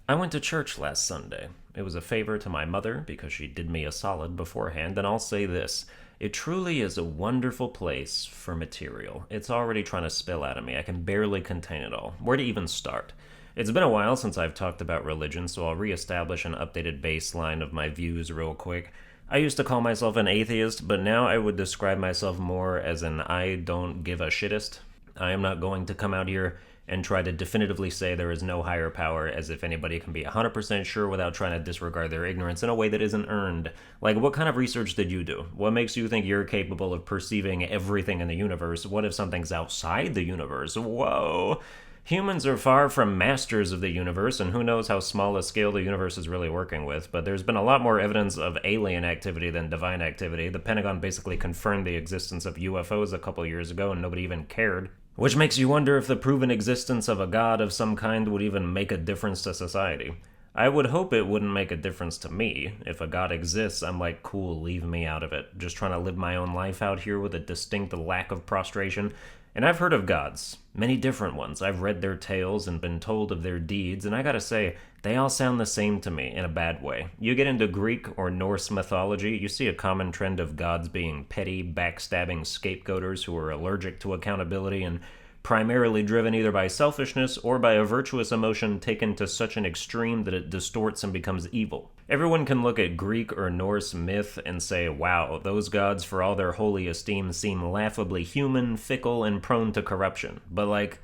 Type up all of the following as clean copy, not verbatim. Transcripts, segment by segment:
I went to church last Sunday. It was a favor to my mother because she did me a solid beforehand, and I'll say this. It truly is a wonderful place for material. It's already trying to spill out of me. I can barely contain it all. Where to even start? It's been a while since I've talked about religion, so I'll reestablish an updated baseline of my views real quick. I used to call myself an atheist, but now I would describe myself more as an I don't give a shittist. I am not going to come out here and try to definitively say there is no higher power as if anybody can be 100% sure without trying to disregard their ignorance in a way that isn't earned. Like, what kind of research did you do? What makes you think you're capable of perceiving everything in the universe? What if something's outside the universe? Whoa. Humans are far from masters of the universe, and who knows how small a scale the universe is really working with, but there's been a lot more evidence of alien activity than divine activity. The Pentagon basically confirmed the existence of UFOs a couple years ago, and nobody even cared. Which makes you wonder if the proven existence of a god of some kind would even make a difference to society. I would hope it wouldn't make a difference to me. If a god exists, I'm like, cool, leave me out of it. Just trying to live my own life out here with a distinct lack of prostration. And I've heard of gods, many different ones. I've read their tales and been told of their deeds, and I gotta say, they all sound the same to me in a bad way. You get into Greek or Norse mythology, you see a common trend of gods being petty, backstabbing scapegoaters who are allergic to accountability and primarily driven either by selfishness or by a virtuous emotion taken to such an extreme that it distorts and becomes evil. Everyone can look at Greek or Norse myth and say, wow, those gods, for all their holy esteem, seem laughably human, fickle, and prone to corruption. But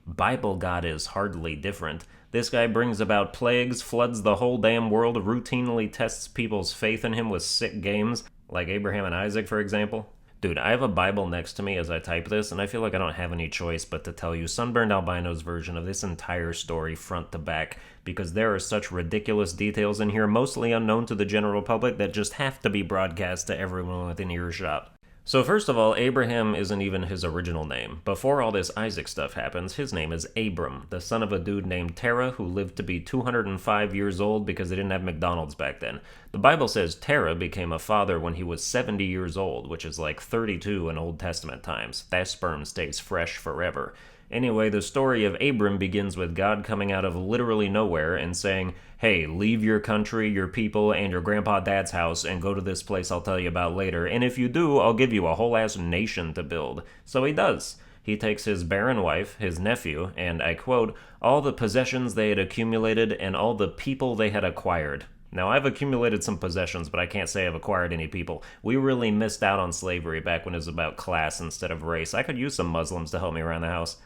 Bible God is hardly different. This guy brings about plagues, floods the whole damn world, routinely tests people's faith in him with sick games, like Abraham and Isaac, for example. Dude, I have a Bible next to me as I type this, and I feel like I don't have any choice but to tell you Sunburned Albino's version of this entire story front to back, because there are such ridiculous details in here, mostly unknown to the general public, that just have to be broadcast to everyone within earshot. So first of all, Abraham isn't even his original name. Before all this Isaac stuff happens, his name is Abram, the son of a dude named Terah who lived to be 205 years old because they didn't have McDonald's back then. The Bible says Terah became a father when he was 70 years old, which is like 32 in Old Testament times. That sperm stays fresh forever. Anyway, the story of Abram begins with God coming out of literally nowhere and saying, hey, leave your country, your people, and your grandpa dad's house and go to this place I'll tell you about later, and if you do, I'll give you a whole-ass nation to build. So he does. He takes his barren wife, his nephew, and, I quote, all the possessions they had accumulated and all the people they had acquired. Now, I've accumulated some possessions, but I can't say I've acquired any people. We really missed out on slavery back when it was about class instead of race. I could use some Muslims to help me around the house.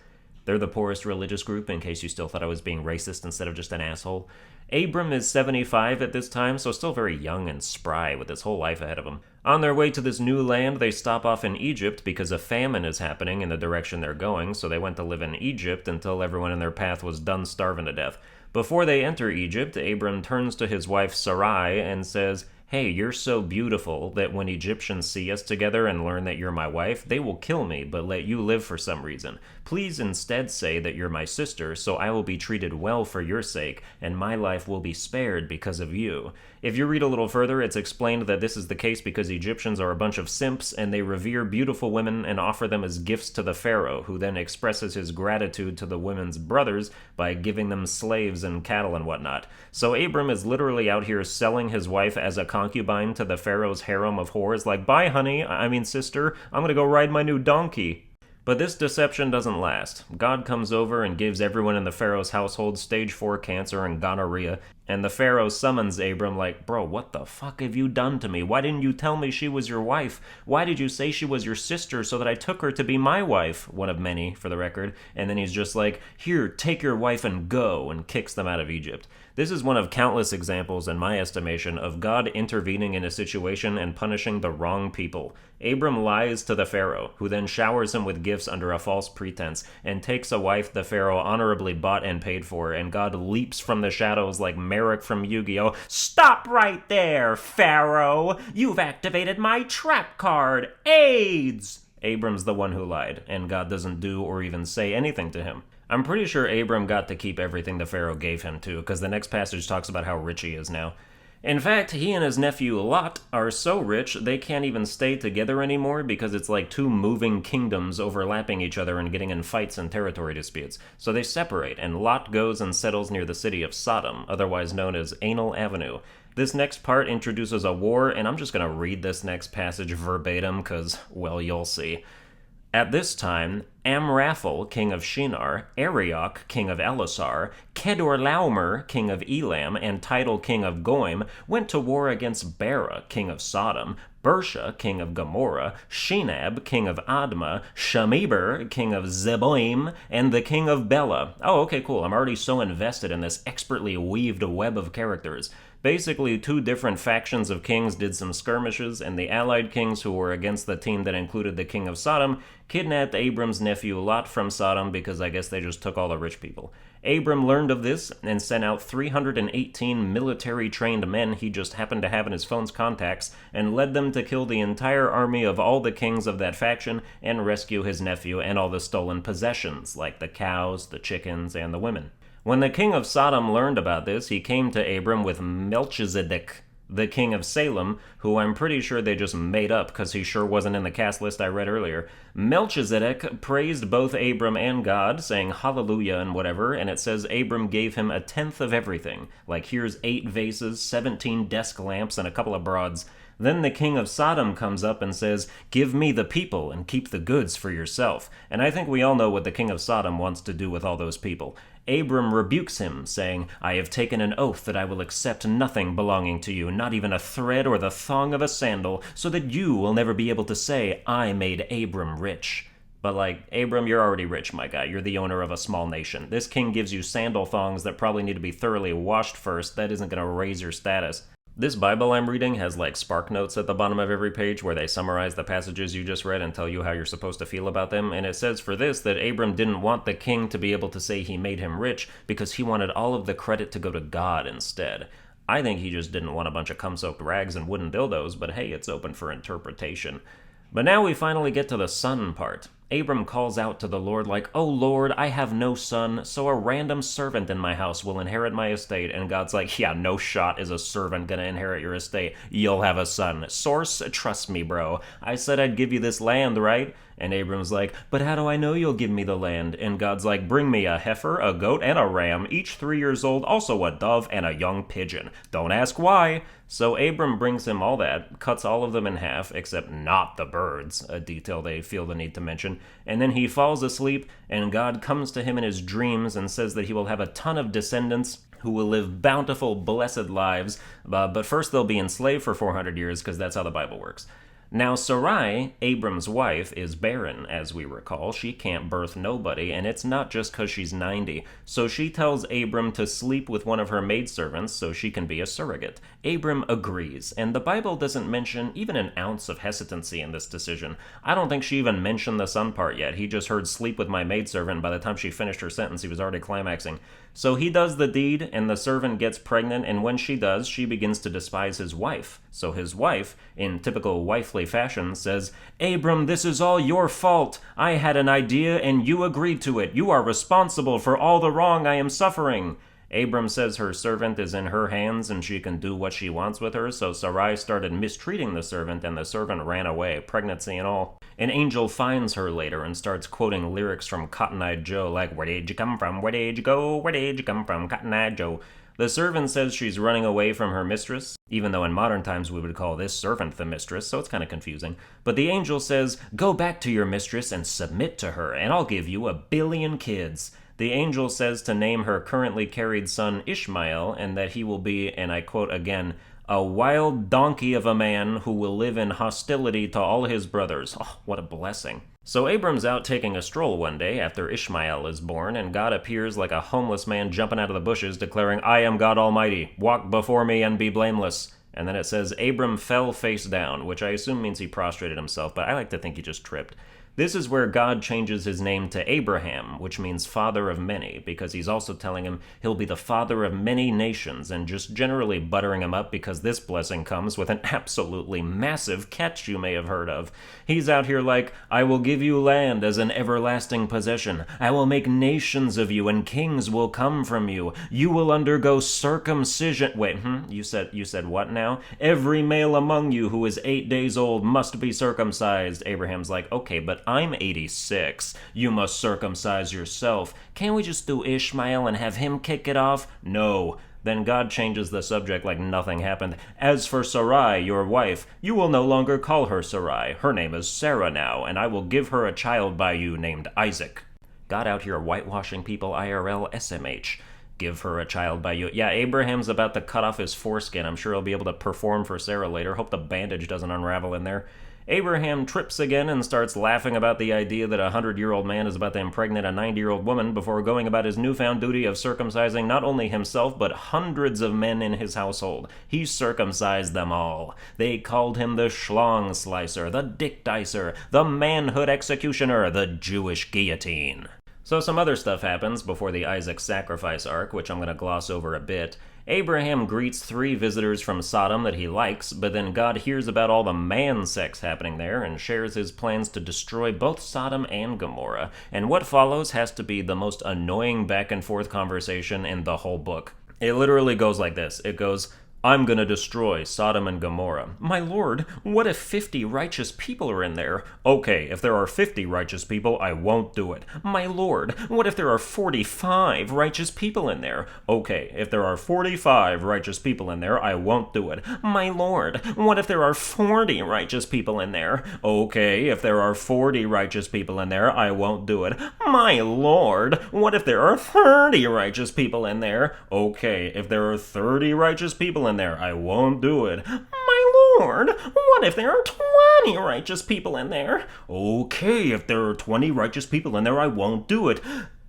They're the poorest religious group, in case you still thought I was being racist instead of just an asshole. Abram is 75 at this time, so still very young and spry with his whole life ahead of him. On their way to this new land, they stop off in Egypt because a famine is happening in the direction they're going, so they went to live in Egypt until everyone in their path was done starving to death. Before they enter Egypt, Abram turns to his wife Sarai and says, hey, you're so beautiful that when Egyptians see us together and learn that you're my wife, they will kill me but let you live for some reason. Please instead say that you're my sister, so I will be treated well for your sake, and my life will be spared because of you. If you read a little further, it's explained that this is the case because Egyptians are a bunch of simps and they revere beautiful women and offer them as gifts to the pharaoh, who then expresses his gratitude to the women's brothers by giving them slaves and cattle and whatnot. So Abram is literally out here selling his wife as a concubine to the pharaoh's harem of whores, like, bye honey, sister, I'm gonna go ride my new donkey. But this deception doesn't last. God comes over and gives everyone in the pharaoh's household stage 4 cancer and gonorrhea, and the pharaoh summons Abram like, bro, what the fuck have you done to me? Why didn't you tell me she was your wife? Why did you say she was your sister so that I took her to be my wife? One of many, for the record. And then he's just like, here, take your wife and go, and kicks them out of Egypt. This is one of countless examples, in my estimation, of God intervening in a situation and punishing the wrong people. Abram lies to the pharaoh, who then showers him with gifts under a false pretense, and takes a wife the pharaoh honorably bought and paid for, and God leaps from the shadows like Merrick from Yu-Gi-Oh! Stop right there, pharaoh! You've activated my trap card! AIDS! Abram's the one who lied, and God doesn't do or even say anything to him. I'm pretty sure Abram got to keep everything the pharaoh gave him too, because the next passage talks about how rich he is now. In fact, he and his nephew Lot are so rich they can't even stay together anymore because it's like two moving kingdoms overlapping each other and getting in fights and territory disputes. So they separate, and Lot goes and settles near the city of Sodom, otherwise known as Anal Avenue. This next part introduces a war, and I'm just going to read this next passage verbatim because, well, you'll see. At this time, Amraphel, king of Shinar, Arioch, king of Elasar, Kedorlaomer, king of Elam, and Tidal, king of Goim, went to war against Bera, king of Sodom, Bersha, king of Gomorrah, Shinab, king of Admah, Shameber, king of Zeboim, and the king of Bela. Oh, okay, cool. I'm already so invested in this expertly weaved web of characters. Basically, two different factions of kings did some skirmishes, and the allied kings who were against the team that included the king of Sodom kidnapped Abram's nephew Lot from Sodom because I guess they just took all the rich people. Abram learned of this and sent out 318 military-trained men he just happened to have in his phone's contacts and led them to kill the entire army of all the kings of that faction and rescue his nephew and all the stolen possessions, like the cows, the chickens, and the women. When the king of Sodom learned about this, he came to Abram with Melchizedek, the king of Salem, who I'm pretty sure they just made up because he sure wasn't in the cast list I read earlier. Melchizedek praised both Abram and God, saying hallelujah and whatever, and it says Abram gave him a tenth of everything. Like, here's 8 vases, 17 desk lamps, and a couple of broads. Then the king of Sodom comes up and says, "Give me the people and keep the goods for yourself." And I think we all know what the king of Sodom wants to do with all those people. Abram rebukes him, saying, "I have taken an oath that I will accept nothing belonging to you, not even a thread or the thong of a sandal, so that you will never be able to say, 'I made Abram rich.'" But Abram, you're already rich, my guy. You're the owner of a small nation. This king gives you sandal thongs that probably need to be thoroughly washed first. That isn't going to raise your status. This Bible I'm reading has spark notes at the bottom of every page where they summarize the passages you just read and tell you how you're supposed to feel about them, and it says for this that Abram didn't want the king to be able to say he made him rich because he wanted all of the credit to go to God instead. I think he just didn't want a bunch of cum-soaked rags and wooden dildos, but hey, it's open for interpretation. But now we finally get to the son part. Abram calls out to the Lord "Oh Lord, I have no son, so a random servant in my house will inherit my estate." And God's like, "Yeah, no shot is a servant gonna inherit your estate. You'll have a son. Source, trust me, bro. I said I'd give you this land, right?" And Abram's like, "But how do I know you'll give me the land?" And God's like, "Bring me a heifer, a goat, and a ram, each 3 years old, also a dove and a young pigeon. Don't ask why." So Abram brings him all that, cuts all of them in half, except not the birds, a detail they feel the need to mention, and then he falls asleep, and God comes to him in his dreams and says that he will have a ton of descendants who will live bountiful, blessed lives, but first they'll be enslaved for 400 years, because that's how the Bible works. Now Sarai, Abram's wife, is barren, as we recall. She can't birth nobody, and it's not just because she's 90. So she tells Abram to sleep with one of her maidservants so she can be a surrogate. Abram agrees, and the Bible doesn't mention even an ounce of hesitancy in this decision. I don't think she even mentioned the son part yet. He just heard "sleep with my maidservant." By the time she finished her sentence, he was already climaxing. So he does the deed, and the servant gets pregnant, and when she does, she begins to despise his wife. So his wife, in typical wifely fashion, says, "Abram, this is all your fault. I had an idea, and you agreed to it. You are responsible for all the wrong I am suffering." Abram says her servant is in her hands and she can do what she wants with her, so Sarai started mistreating the servant and the servant ran away, pregnancy and all. An angel finds her later and starts quoting lyrics from Cotton-Eyed Joe like, "Where did you come from? Where did you go? Where did you come from, Cotton-Eyed Joe?" The servant says she's running away from her mistress, even though in modern times we would call this servant the mistress, so it's kind of confusing. But the angel says, "Go back to your mistress and submit to her, and I'll give you 1,000,000,000 kids." The angel says to name her currently carried son Ishmael, and that he will be, and I quote again, "a wild donkey of a man who will live in hostility to all his brothers." Oh, what a blessing. So Abram's out taking a stroll one day after Ishmael is born, and God appears like a homeless man jumping out of the bushes, declaring, "I am God Almighty. Walk before me and be blameless." And then it says Abram fell face down, which I assume means he prostrated himself, but I like to think he just tripped. This is where God changes his name to Abraham, which means father of many, because he's also telling him he'll be the father of many nations, and just generally buttering him up because this blessing comes with an absolutely massive catch you may have heard of. He's out here like, I will give you land as an everlasting possession. I will make nations of you, and kings will come from you. You will undergo circumcision. Wait, you said what now? Every male among you who is 8 days old must be circumcised. Abraham's like, okay, but I'm 86. You must circumcise yourself. Can't we just do Ishmael and have him kick it off? No. Then God changes the subject like nothing happened. As for Sarai, your wife, you will no longer call her Sarai. Her name is Sarah now, and I will give her a child by you named Isaac. God out here whitewashing people IRL SMH. Give her a child by you. Yeah, Abraham's about to cut off his foreskin. I'm sure he'll be able to perform for Sarah later. Hope the bandage doesn't unravel in there. Abraham trips again and starts laughing about the idea that a 100-year-old man is about to impregnate a 90-year-old woman before going about his newfound duty of circumcising not only himself but hundreds of men in his household. He circumcised them all. They called him the schlong slicer, the dick dicer, the manhood executioner, the Jewish guillotine. So some other stuff happens before the Isaac sacrifice arc, which I'm going to gloss over a bit. Abraham greets 3 visitors from Sodom that he likes, but then God hears about all the man sex happening there and shares his plans to destroy both Sodom and Gomorrah. And what follows has to be the most annoying back and forth conversation in the whole book. It literally goes like this. It goes, I'm gonna destroy Sodom and Gomorrah. My lord, what if 50 righteous people are in there? Okay, if there are 50 righteous people, I won't do it. My lord, what if there are 45 righteous people in there? Okay, if there are 45 righteous people in there, I won't do it. My lord, what if there are 40 righteous people in there? Okay, if there are 40 righteous people in there, I won't do it. My lord, what if there are 30 righteous people in there? Okay, if there are 30 righteous people in there, I won't do it. My lord, what if there are 20 righteous people in there? Okay, if there are 20 righteous people in there, I won't do it.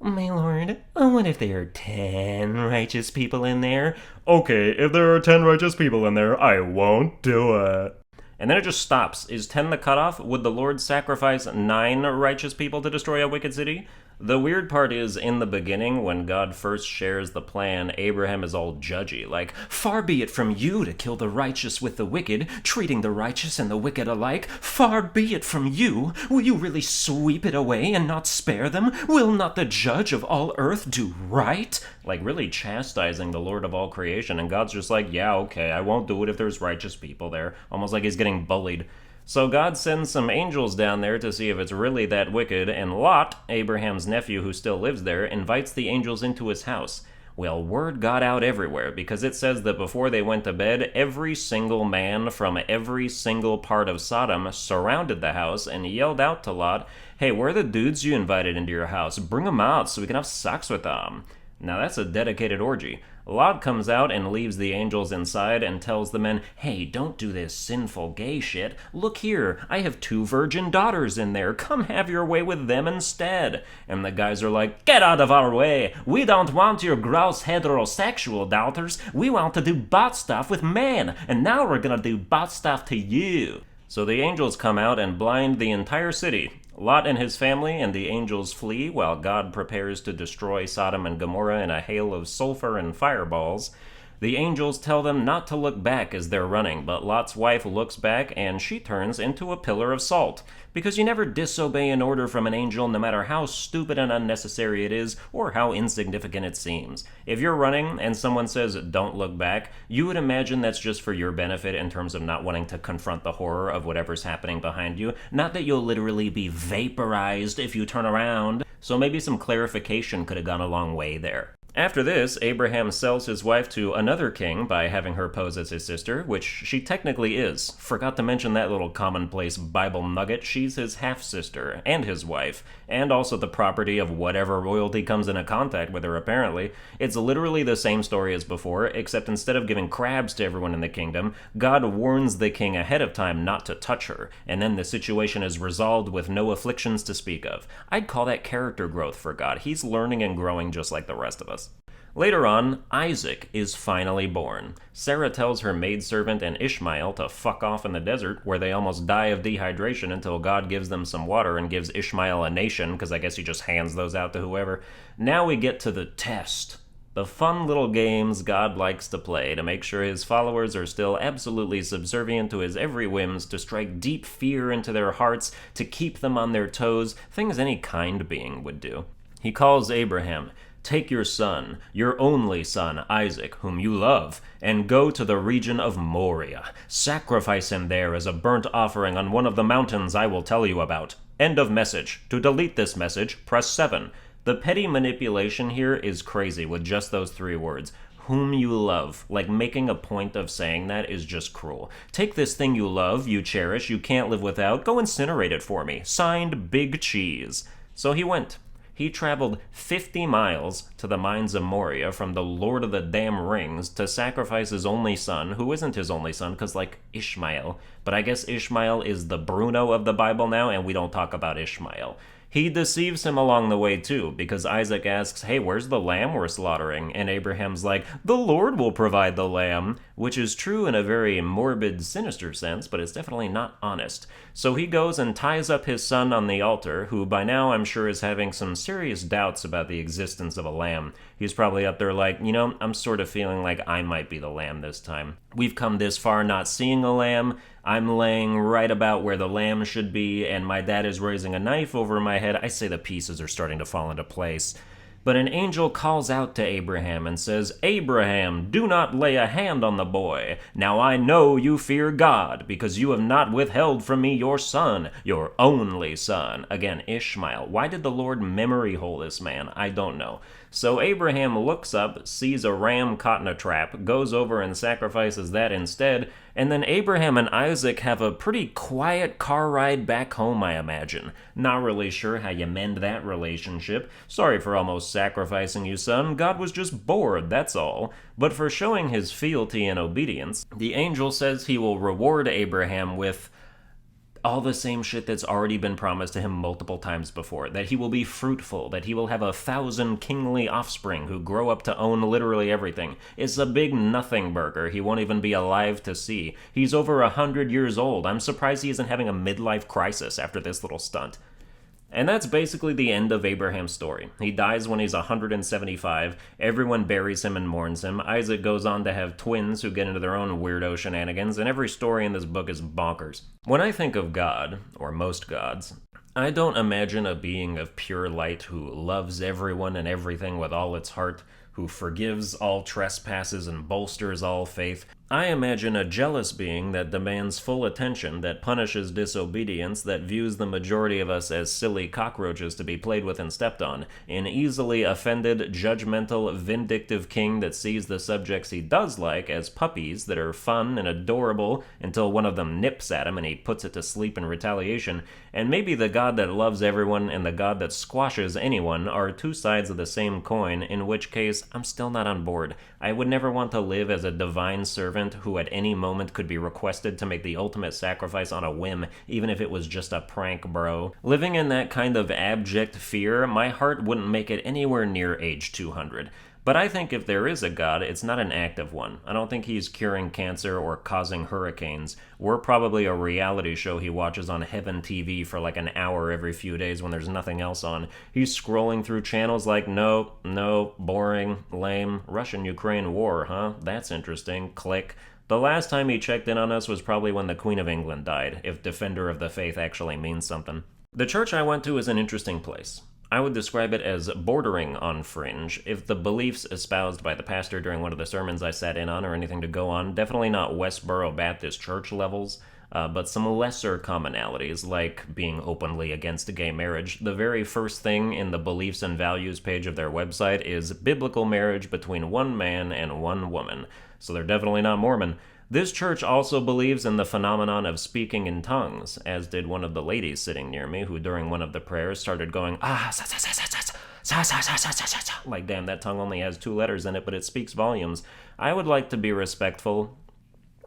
My lord, what if there are 10 righteous people in there? Okay, if there are 10 righteous people in there, I won't do it. And then it just stops. Is 10 the cutoff? Would the Lord sacrifice 9 righteous people to destroy a wicked city? The weird part is, in the beginning, when God first shares the plan, Abraham is all judgy, like, far be it from you to kill the righteous with the wicked, treating the righteous and the wicked alike. Far be it from you. Will you really sweep it away and not spare them? Will not the judge of all earth do right? Like, really chastising the Lord of all creation, and God's just like, yeah, okay, I won't do it if there's righteous people there. Almost like he's getting bullied. So God sends some angels down there to see if it's really that wicked, and Lot, Abraham's nephew who still lives there, invites the angels into his house. Well, word got out everywhere, because it says that before they went to bed, every single man from every single part of Sodom surrounded the house and yelled out to Lot, hey, where are the dudes you invited into your house? Bring them out so we can have sex with them. Now that's a dedicated orgy. Lot comes out and leaves the angels inside and tells the men, hey, don't do this sinful gay shit. Look here, I have 2 virgin daughters in there. Come have your way with them instead. And the guys are like, get out of our way. We don't want your gross heterosexual daughters. We want to do butt stuff with men. And now we're gonna do butt stuff to you. So the angels come out and blind the entire city. Lot and his family and the angels flee while God prepares to destroy Sodom and Gomorrah in a hail of sulfur and fireballs. The angels tell them not to look back as they're running, but Lot's wife looks back and she turns into a pillar of salt. Because you never disobey an order from an angel, no matter how stupid and unnecessary it is, or how insignificant it seems. If you're running and someone says, don't look back, you would imagine that's just for your benefit in terms of not wanting to confront the horror of whatever's happening behind you. Not that you'll literally be vaporized if you turn around. So maybe some clarification could have gone a long way there. After this, Abraham sells his wife to another king by having her pose as his sister, which she technically is. Forgot to mention that little commonplace Bible nugget. She's his half-sister, and his wife, and also the property of whatever royalty comes into contact with her, apparently. It's literally the same story as before, except instead of giving crabs to everyone in the kingdom, God warns the king ahead of time not to touch her, and then the situation is resolved with no afflictions to speak of. I'd call that character growth for God. He's learning and growing just like the rest of us. Later on, Isaac is finally born. Sarah tells her maidservant and Ishmael to fuck off in the desert, where they almost die of dehydration until God gives them some water and gives Ishmael a nation, because I guess he just hands those out to whoever. Now we get to the test. The fun little games God likes to play to make sure his followers are still absolutely subservient to his every whims, to strike deep fear into their hearts, to keep them on their toes, things any kind being would do. He calls Abraham, "Take your son, your only son, Isaac, whom you love, and go to the region of Moriah. Sacrifice him there as a burnt offering on one of the mountains I will tell you about." End of message. To delete this message, press 7. The petty manipulation here is crazy with just those 3 words. Whom you love. Like, making a point of saying that is just cruel. Take this thing you love, you cherish, you can't live without, go incinerate it for me. Signed, Big Cheese. So he went. He traveled 50 miles to the mines of Moria from the Lord of the Damn Rings to sacrifice his only son, who isn't his only son, because, like, Ishmael. But I guess Ishmael is the Bruno of the Bible now, and we don't talk about Ishmael. He deceives him along the way, too, because Isaac asks, "Hey, where's the lamb we're slaughtering?" And Abraham's like, "The Lord will provide the lamb," which is true in a very morbid, sinister sense, but it's definitely not honest. So he goes and ties up his son on the altar, who by now I'm sure is having some serious doubts about the existence of a lamb. He's probably up there like, I'm sort of feeling like I might be the lamb this time. We've come this far not seeing a lamb. I'm laying right about where the lamb should be, and my dad is raising a knife over my head. I say the pieces are starting to fall into place. But an angel calls out to Abraham and says, "Abraham, do not lay a hand on the boy. Now I know you fear God, because you have not withheld from me your son, your only son." Again, Ishmael. Why did the Lord memory hole this man? I don't know. So Abraham looks up, sees a ram caught in a trap, goes over and sacrifices that instead, and then Abraham and Isaac have a pretty quiet car ride back home, I imagine. Not really sure how you mend that relationship. Sorry for almost sacrificing you, son. God was just bored, that's all. But for showing his fealty and obedience, the angel says he will reward Abraham with all the same shit that's already been promised to him multiple times before. That he will be fruitful, that he will have 1,000 kingly offspring who grow up to own literally everything. It's a big nothing burger he won't even be alive to see. He's over 100 years old. I'm surprised he isn't having a midlife crisis after this little stunt. And that's basically the end of Abraham's story. He dies when he's 175, everyone buries him and mourns him, Isaac goes on to have twins who get into their own weirdo shenanigans, and every story in this book is bonkers. When I think of God, or most gods, I don't imagine a being of pure light who loves everyone and everything with all its heart, who forgives all trespasses and bolsters all faith. I imagine a jealous being that demands full attention, that punishes disobedience, that views the majority of us as silly cockroaches to be played with and stepped on, an easily offended, judgmental, vindictive king that sees the subjects he does like as puppies that are fun and adorable until one of them nips at him and he puts it to sleep in retaliation, and maybe the God that loves everyone and the God that squashes anyone are 2 sides of the same coin, in which case I'm still not on board. I would never want to live as a divine servant who at any moment could be requested to make the ultimate sacrifice on a whim, even if it was just a prank, bro. Living in that kind of abject fear, my heart wouldn't make it anywhere near age 200. But I think if there is a God, it's not an active one. I don't think he's curing cancer or causing hurricanes. We're probably a reality show he watches on Heaven TV for like an hour every few days when there's nothing else on. He's scrolling through channels like, no, boring, lame, Russian-Ukraine war, huh? That's interesting. Click. The last time he checked in on us was probably when the Queen of England died, if Defender of the Faith actually means something. The church I went to is an interesting place. I would describe it as bordering on fringe. If the beliefs espoused by the pastor during one of the sermons I sat in on or anything to go on, definitely not Westboro Baptist Church levels, but some lesser commonalities, like being openly against gay marriage. The very first thing in the beliefs and values page of their website is biblical marriage between one man and one woman, so they're definitely not Mormon. This church also believes in the phenomenon of speaking in tongues, as did one of the ladies sitting near me, who during one of the prayers started going, like, damn, that tongue only has 2 letters in it, but it speaks volumes. I would like to be respectful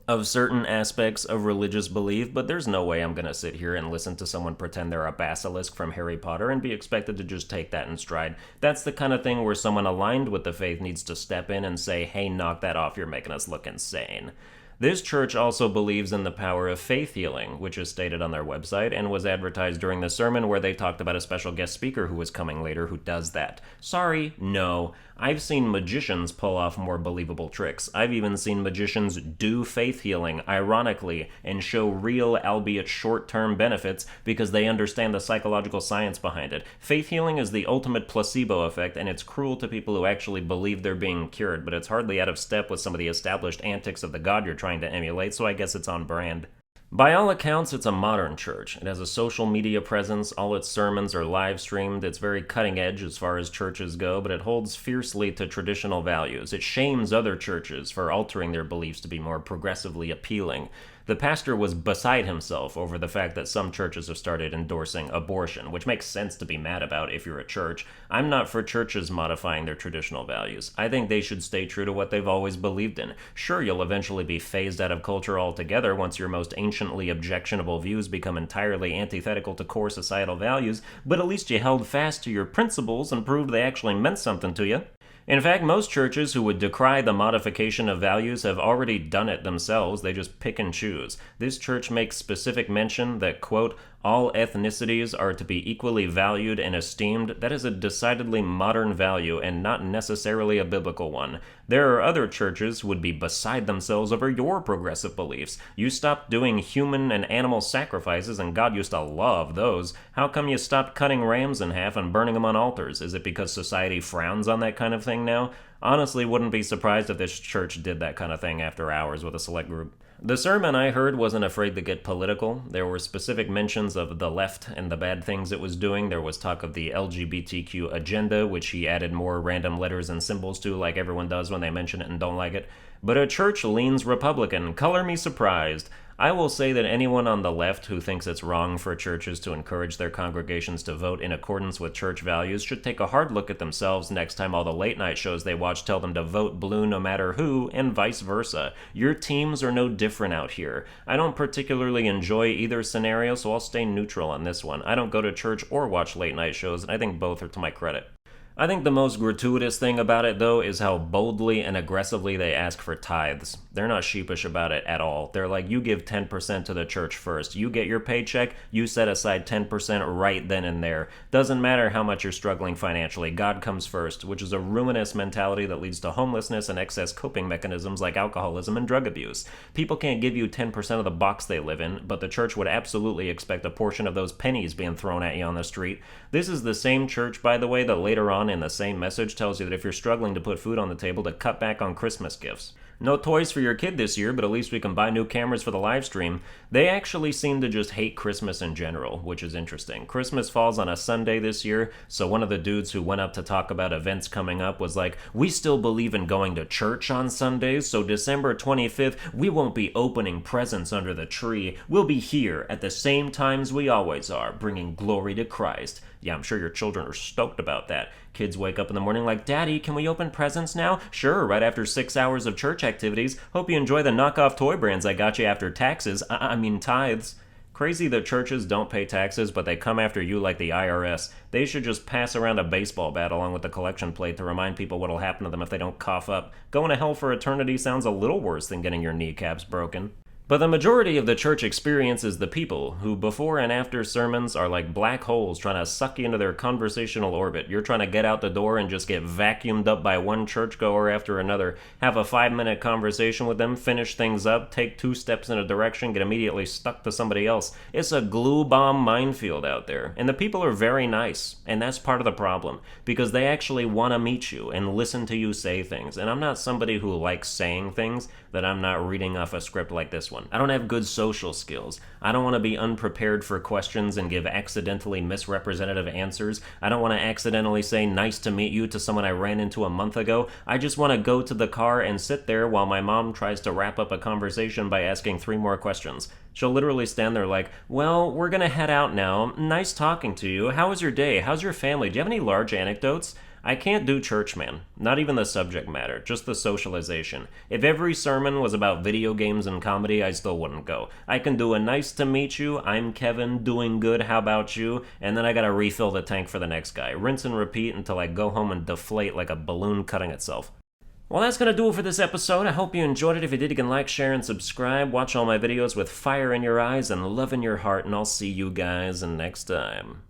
of certain aspects of religious belief, but there's no way I'm gonna sit here and listen to someone pretend they're a basilisk from Harry Potter and be expected to just take that in stride. That's the kind of thing where someone aligned with the faith needs to step in and say, hey, knock that off, you're making us look insane. This church also believes in the power of faith healing, which is stated on their website and was advertised during the sermon where they talked about a special guest speaker who was coming later who does that. Sorry, no. I've seen magicians pull off more believable tricks. I've even seen magicians do faith healing, ironically, and show real, albeit short-term benefits because they understand the psychological science behind it. Faith healing is the ultimate placebo effect, and it's cruel to people who actually believe they're being cured, but it's hardly out of step with some of the established antics of the god you're trying to emulate, so I guess it's on brand. By all accounts, it's a modern church. It has a social media presence, all its sermons are live streamed, it's very cutting edge as far as churches go, but it holds fiercely to traditional values. It shames other churches for altering their beliefs to be more progressively appealing. The pastor was beside himself over the fact that some churches have started endorsing abortion, which makes sense to be mad about if you're a church. I'm not for churches modifying their traditional values. I think they should stay true to what they've always believed in. Sure, you'll eventually be phased out of culture altogether once your most anciently objectionable views become entirely antithetical to core societal values, but at least you held fast to your principles and proved they actually meant something to you. In fact, most churches who would decry the modification of values have already done it themselves, they just pick and choose. This church makes specific mention that, quote, all ethnicities are to be equally valued and esteemed. That is a decidedly modern value and not necessarily a biblical one. There are other churches who would be beside themselves over your progressive beliefs. You stopped doing human and animal sacrifices, and God used to love those. How come you stopped cutting rams in half and burning them on altars? Is it because society frowns on that kind of thing now? Honestly, wouldn't be surprised if this church did that kind of thing after hours with a select group. The sermon I heard wasn't afraid to get political. There were specific mentions of the left and the bad things it was doing. There was talk of the LGBTQ agenda, which he added more random letters and symbols to, like everyone does when they mention it and don't like it. But a church leans Republican. Color me surprised. I will say that anyone on the left who thinks it's wrong for churches to encourage their congregations to vote in accordance with church values should take a hard look at themselves next time all the late-night shows they watch tell them to vote blue no matter who, and vice versa. Your teams are no different out here. I don't particularly enjoy either scenario, so I'll stay neutral on this one. I don't go to church or watch late-night shows, and I think both are to my credit. I think the most gratuitous thing about it, though, is how boldly and aggressively they ask for tithes. They're not sheepish about it at all. They're like, you give 10% to the church first. You get your paycheck, you set aside 10% right then and there. Doesn't matter how much you're struggling financially, God comes first, which is a ruinous mentality that leads to homelessness and excess coping mechanisms like alcoholism and drug abuse. People can't give you 10% of the box they live in, but the church would absolutely expect a portion of those pennies being thrown at you on the street. This is the same church, by the way, that later on in the same message tells you that if you're struggling to put food on the table, to cut back on Christmas gifts. No toys for your kid this year, but at least we can buy new cameras for the live stream. They actually seem to just hate Christmas in general, which is interesting. Christmas falls on a Sunday this year, so one of the dudes who went up to talk about events coming up was like, we still believe in going to church on Sundays, so December 25th, we won't be opening presents under the tree. We'll be here at the same times we always are, bringing glory to Christ. Yeah, I'm sure your children are stoked about that. Kids wake up in the morning like, Daddy, can we open presents now? Sure, right after 6 hours of church activities. Hope you enjoy the knockoff toy brands I got you after taxes. I mean tithes. Crazy that churches don't pay taxes, but they come after you like the IRS. They should just pass around a baseball bat along with the collection plate to remind people what'll happen to them if they don't cough up. Going to hell for eternity sounds a little worse than getting your kneecaps broken. But the majority of the church experience is the people, who before and after sermons are like black holes trying to suck you into their conversational orbit. You're trying to get out the door and just get vacuumed up by one churchgoer after another, have a 5-minute conversation with them, finish things up, take 2 steps in a direction, get immediately stuck to somebody else. It's a glue bomb minefield out there, and the people are very nice, and that's part of the problem, because they actually want to meet you and listen to you say things, and I'm not somebody who likes saying things that I'm not reading off a script like this one. I don't have good social skills. I don't want to be unprepared for questions and give accidentally misrepresentative answers. I don't want to accidentally say nice to meet you to someone I ran into a month ago. I just want to go to the car and sit there while my mom tries to wrap up a conversation by asking 3 more questions. She'll literally stand there like, well, we're gonna head out now. Nice talking to you. How was your day? How's your family? Do you have any large anecdotes? I can't do church, man. Not even the subject matter, just the socialization. If every sermon was about video games and comedy, I still wouldn't go. I can do a nice to meet you, I'm Kevin, doing good, how about you? And then I gotta refill the tank for the next guy. Rinse and repeat until I go home and deflate like a balloon cutting itself. Well, that's going to do it for this episode. I hope you enjoyed it. If you did, you can like, share, and subscribe. Watch all my videos with fire in your eyes and love in your heart, and I'll see you guys next time.